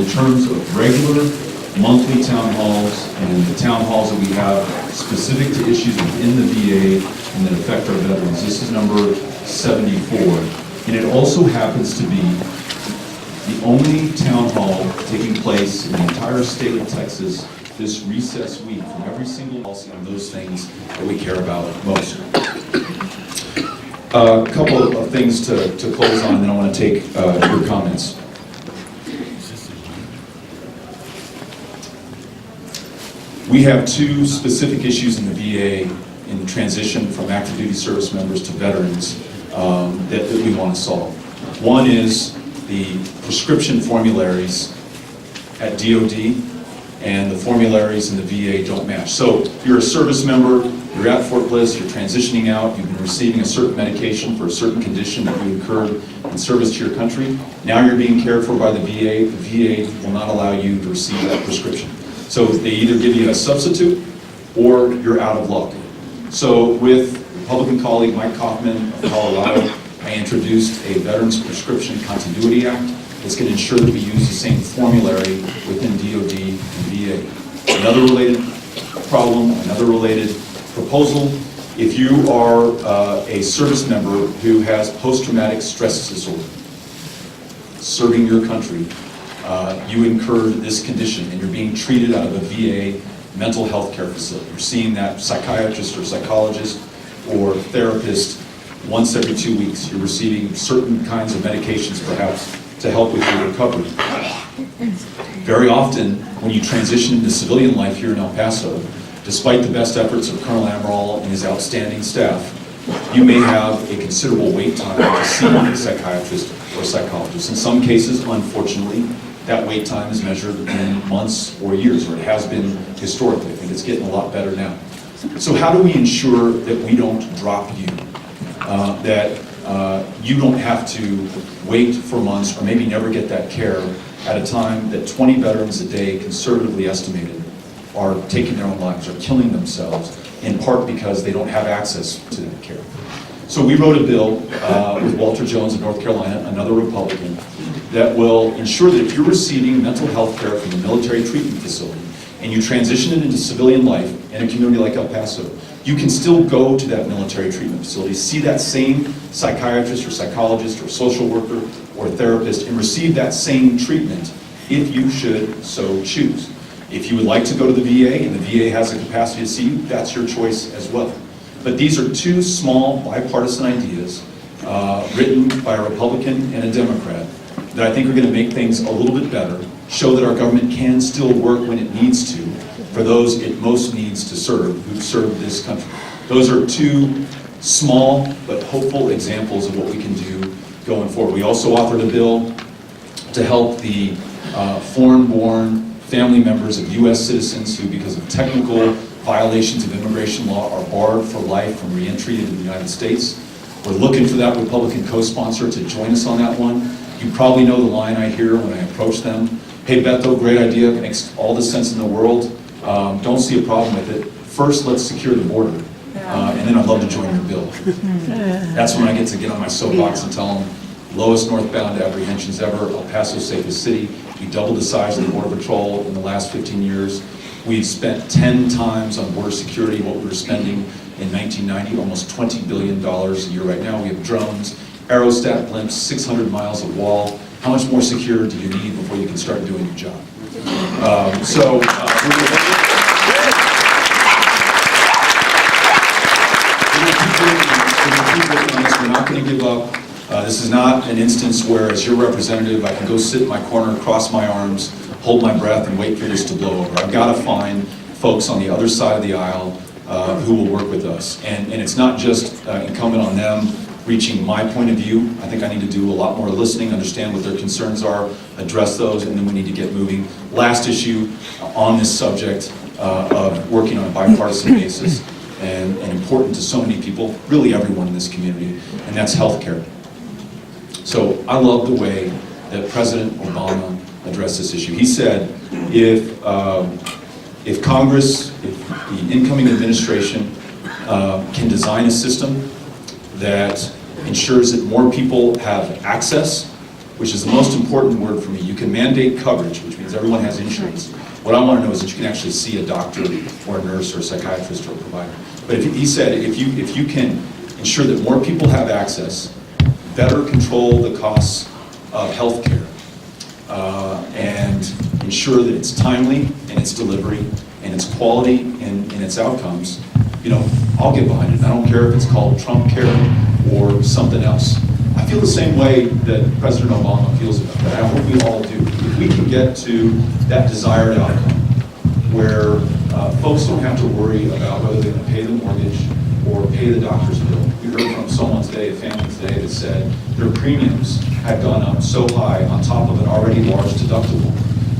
in terms of regular monthly town halls and the town halls that we have specific to issues within the VA and that affect our veterans, this is number 74. And it also happens to be the only town hall taking place in the entire state of Texas this recess week from every single policy on those things that we care about most. A couple of things to close on, and then I want to take your comments. We have two specific issues in the VA in the transition from active duty service members to veterans that we want to solve. One is the prescription formularies at DOD and the formularies in the VA don't match. So you're a service member, you're at Fort Bliss, you're transitioning out, you've been receiving a certain medication for a certain condition that you incurred in service to your country. Now you're being cared for by the VA. The VA will not allow you to receive that prescription. So they either give you a substitute or you're out of luck. So with Republican colleague Mike Kaufman of Colorado, I introduced a Veterans Prescription Continuity Act that's going to ensure that we use the same formulary within DOD and VA. Another related problem, another related proposal, if you are a service member who has post-traumatic stress disorder, serving your country, you incurred this condition and you're being treated out of a VA mental health care facility. You're seeing that psychiatrist or psychologist or therapist once every 2 weeks. You're receiving certain kinds of medications perhaps to help with your recovery. Very often, when you transition into civilian life here in El Paso, despite the best efforts of Colonel Amaral and his outstanding staff, you may have a considerable wait time to see a psychiatrist or psychologist. In some cases, unfortunately, that wait time is measured in months or years, or it has been historically. I think it's getting a lot better now. So how do we ensure that we don't drop you? That you don't have to wait for months or maybe never get that care at a time that 20 veterans a day, conservatively estimated, are taking their own lives or killing themselves, in part because they don't have access to that care. So we wrote a bill with Walter Jones of North Carolina, another Republican, that will ensure that if you're receiving mental health care from a military treatment facility and you transition into civilian life in a community like El Paso, you can still go to that military treatment facility, see that same psychiatrist or psychologist or social worker or therapist and receive that same treatment if you should so choose. If you would like to go to the VA and the VA has the capacity to see you, that's your choice as well. But these are two small bipartisan ideas written by a Republican and a Democrat that I think are going to make things a little bit better, show that our government can still work when it needs to for those it most needs to serve, who serve this country. Those are two small but hopeful examples of what we can do going forward. We also authored a bill to help the foreign-born family members of U.S. citizens who, because of technical violations of immigration law, are barred for life from re-entry into the United States. We're looking for that Republican co-sponsor to join us on that one. You probably know the line I hear when I approach them. Hey Beto, great idea, makes all the sense in the world. Don't see a problem with it. First, let's secure the border, and then I'd love to join your bill. That's when I get to get on my soapbox and tell them, lowest northbound apprehensions ever, El Paso safest city. We doubled the size of the Border Patrol in the last 15 years. We've spent 10 times on border security what we were spending in 1990, almost $20 billion a year right now. We have drones, aerostat blimps, 600 miles of wall. How much more secure do you need before you can start doing your job? We're not going to give up. This is not an instance where, as your representative, I can go sit in my corner, cross my arms, hold my breath, and wait for this to blow over. I've got to find folks on the other side of the aisle who will work with us. And it's not just incumbent on them reaching my point of view. I think I need to do a lot more listening, understand what their concerns are, address those, and then we need to get moving. Last issue on this subject of working on a bipartisan basis and important to so many people, really everyone in this community, and that's healthcare. So I love the way that President Obama addressed this issue. He said, if Congress, if the incoming administration can design a system that ensures that more people have access which is the most important word for me. You can mandate coverage, which means everyone has insurance. What I want to know is that you can actually see a doctor or a nurse or a psychiatrist or a provider. But he said if you can ensure that more people have access, better control the costs of health care, and ensure that it's timely in its delivery and its quality in its outcomes, I'll get behind it. I don't care if it's called Trump care or something else. I feel the same way that President Obama feels about that. I hope we all do. If we can get to that desired outcome where folks don't have to worry about whether they're going to pay the mortgage or pay the doctor's bill. We heard from someone today, a family today, that said their premiums had gone up so high on top of an already large deductible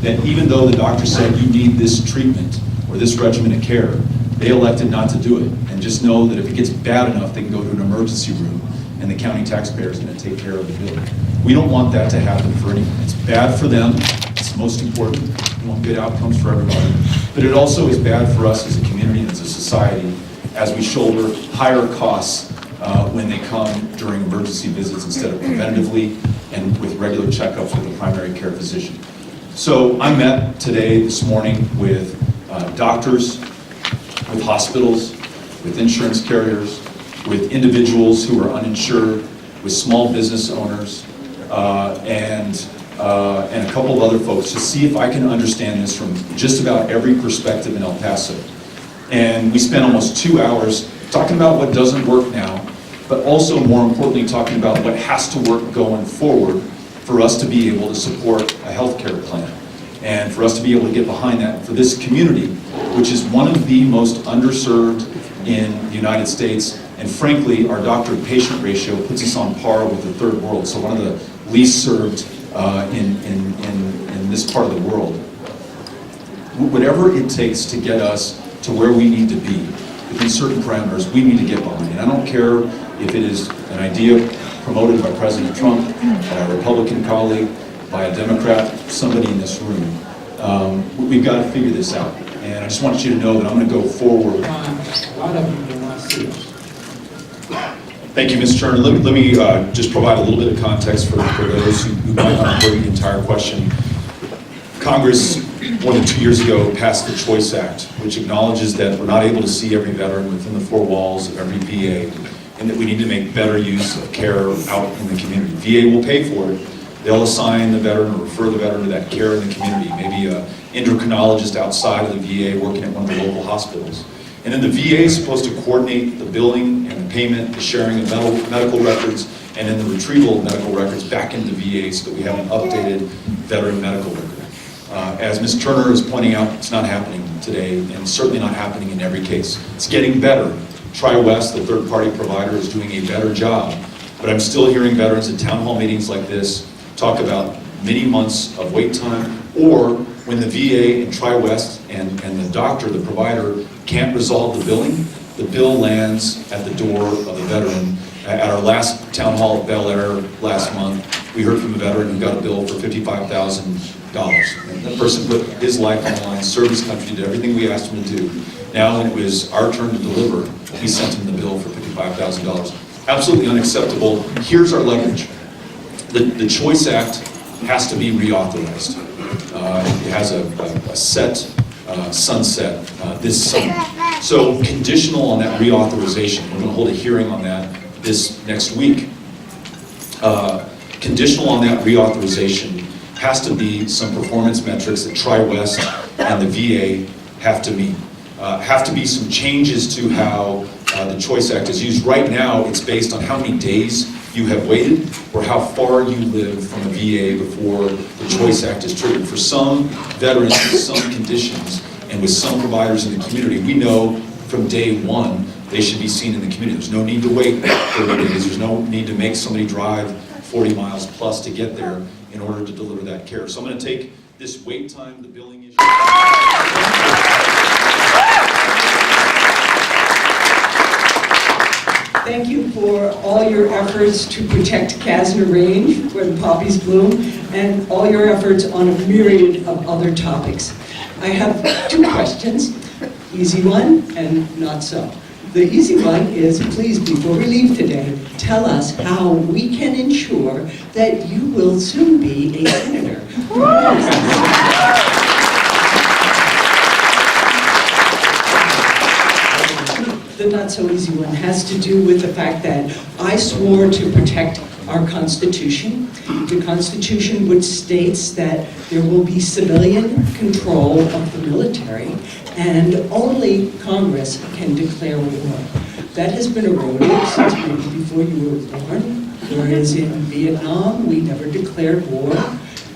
that even though the doctor said you need this treatment or this regimen of care, they elected not to do it. And just know that if it gets bad enough, they can go to an emergency room and the county taxpayer is going to take care of the bill. We don't want that to happen for anyone. It's bad for them. It's most important. We want good outcomes for everybody. But it also is bad for us as a community and as a society as we shoulder higher costs when they come during emergency visits instead of preventatively and with regular checkups with a primary care physician. So I met this morning with doctors, with hospitals, with insurance carriers, with individuals who are uninsured, with small business owners, and a couple of other folks to see if I can understand this from just about every perspective in El Paso. And we spent almost 2 hours talking about what doesn't work now, but also more importantly talking about what has to work going forward for us to be able to support a healthcare plan and for us to be able to get behind that for this community, which is one of the most underserved in the United States. And frankly, our doctor-to-patient ratio puts us on par with the third world, so one of the least served in this part of the world. Whatever it takes to get us to where we need to be, within certain parameters, we need to get behind. And I don't care if it is an idea promoted by President Trump, by a Republican colleague, by a Democrat, somebody in this room. We've got to figure this out. And I just want you to know that I'm going to go forward. A lot of people want to see us. Thank you, Mr. Turner. Let me just provide a little bit of context for those who might not have heard the entire question. Congress, more than 2 years ago, passed the Choice Act, which acknowledges that we're not able to see every veteran within the four walls of every VA, and that we need to make better use of care out in the community. VA will pay for it. They'll assign the veteran or refer the veteran to that care in the community, maybe an endocrinologist outside of the VA working at one of the local hospitals. And then the VA is supposed to coordinate the billing and the payment, the sharing of medical records, and then the retrieval of medical records back into VA so that we have an updated veteran medical record. As Ms. Turner is pointing out, it's not happening today, and certainly not happening in every case. It's getting better. Tri-West, the third-party provider, is doing a better job. But I'm still hearing veterans in town hall meetings like this talk about many months of wait time, or when the VA and Tri-West and the doctor, the provider, can't resolve the billing, the bill lands at the door of the veteran. At our last town hall at Bel Air last month, we heard from a veteran who got a bill for $55,000. And that person put his life on the line, served his country, did everything we asked him to do. Now when it was our turn to deliver, we sent him the bill for $55,000. Absolutely unacceptable. Here's our leverage. The Choice Act has to be reauthorized. It has a set sunset this summer. So conditional on that reauthorization, we're going to hold a hearing on that this next week. Conditional on that reauthorization has to be some performance metrics that Tri-West and the VA have to meet. Have to be some changes to how the Choice Act is used. Right now, it's based on how many days you have waited or how far you live from a VA before the Choice Act is triggered. For some veterans with some conditions and with some providers in the community, we know from day one they should be seen in the community. There's no need to wait 30 days. There's no need to make somebody drive 40 miles plus to get there in order to deliver that care. So I'm going to take this wait time, the billing issue. Thank you for all your efforts to protect Casner Range where the poppies bloom, and all your efforts on a myriad of other topics. I have two questions, easy one and not so. The easy one is, please, before we leave today, tell us how we can ensure that you will soon be a senator. The not-so-easy one has to do with the fact that I swore to protect our Constitution. The Constitution, which states that there will be civilian control of the military, and only Congress can declare war. That has been eroded since maybe before you were born, whereas in Vietnam, we never declared war.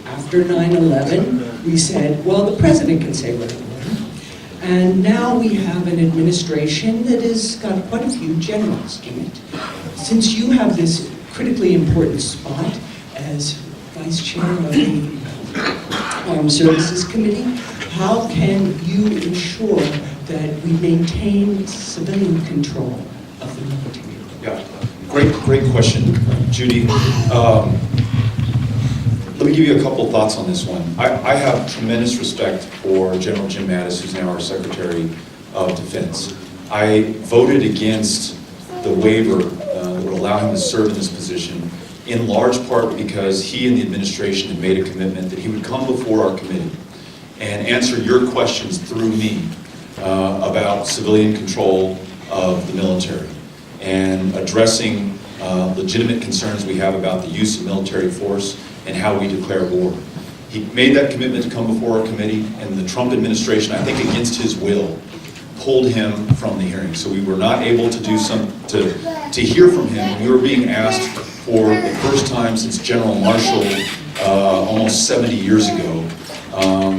After 9/11, we said, well, the president can say what he wants. And now we have an administration that has got quite a few generals in it. Since you have this critically important spot as vice chair of the Armed Services Committee, how can you ensure that we maintain civilian control of the military? Yeah, great question, Judy. Let me give you a couple thoughts on this one. I have tremendous respect for General Jim Mattis, who's now our Secretary of Defense. I voted against the waiver that would allow him to serve in this position, in large part because he and the administration had made a commitment that he would come before our committee and answer your questions through me about civilian control of the military and addressing legitimate concerns we have about the use of military force and how we declare war. He made that commitment to come before our committee, and the Trump administration, I think against his will, pulled him from the hearing. So we were not able to do to hear from him. We were being asked for the first time since General Marshall almost 70 years ago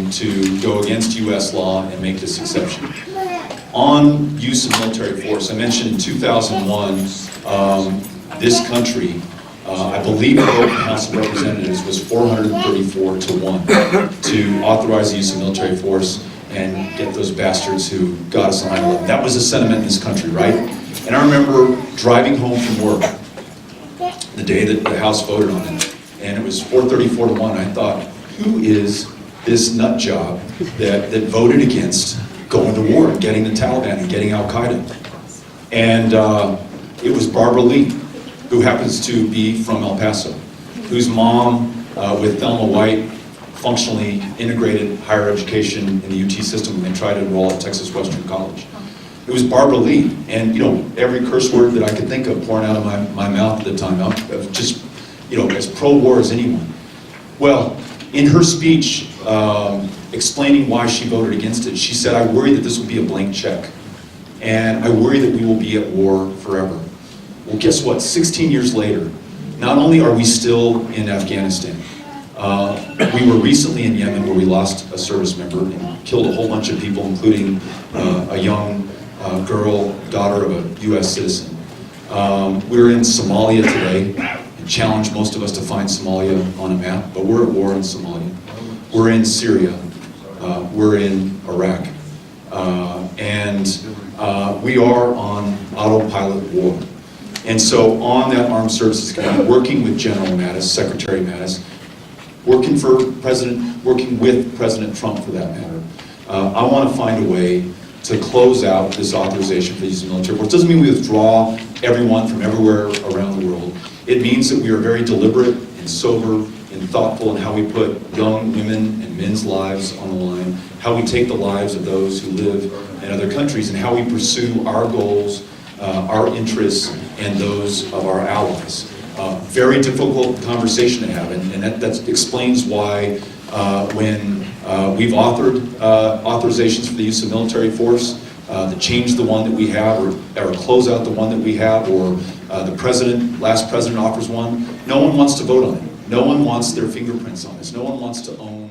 to go against U.S. law and make this exception. On use of military force, I mentioned in 2001, this country, I believe the vote in the House of Representatives was 434 to 1 to authorize the use of military force and get those bastards who got us on 9/11. That was a sentiment in this country, right? And I remember driving home from work the day that the House voted on it, and it was 434 to 1. I thought, who is this nut job that voted against going to war and getting the Taliban and getting Al-Qaeda? And it was Barbara Lee, who happens to be from El Paso, whose mom, with Thelma White, functionally integrated higher education in the UT system when they tried to enroll at Texas Western College. It was Barbara Lee, and every curse word that I could think of pouring out of my mouth at the time, I was just as pro-war as anyone. Well, in her speech explaining why she voted against it, she said, "I worry that this will be a blank check, and I worry that we will be at war forever." Well, guess what? 16 years later, not only are we still in Afghanistan, we were recently in Yemen where we lost a service member and killed a whole bunch of people, including a young girl, daughter of a U.S. citizen. We're in Somalia today, and challenge most of us to find Somalia on a map, but we're at war in Somalia. We're in Syria. We're in Iraq. And we are on autopilot war. And so on that Armed Services Committee, working with General Mattis, Secretary Mattis, working with President Trump for that matter, I want to find a way to close out this authorization for the use of military force. It doesn't mean we withdraw everyone from everywhere around the world. It means that we are very deliberate and sober and thoughtful in how we put young women and men's lives on the line, how we take the lives of those who live in other countries, and how we pursue our goals, our interests, and those of our allies. Very difficult conversation to have, and that explains why when we've authored authorizations for the use of military force, to change the one that we have, or close out the one that we have, or the last president offers one, no one wants to vote on it. No one wants their fingerprints on this. No one wants to own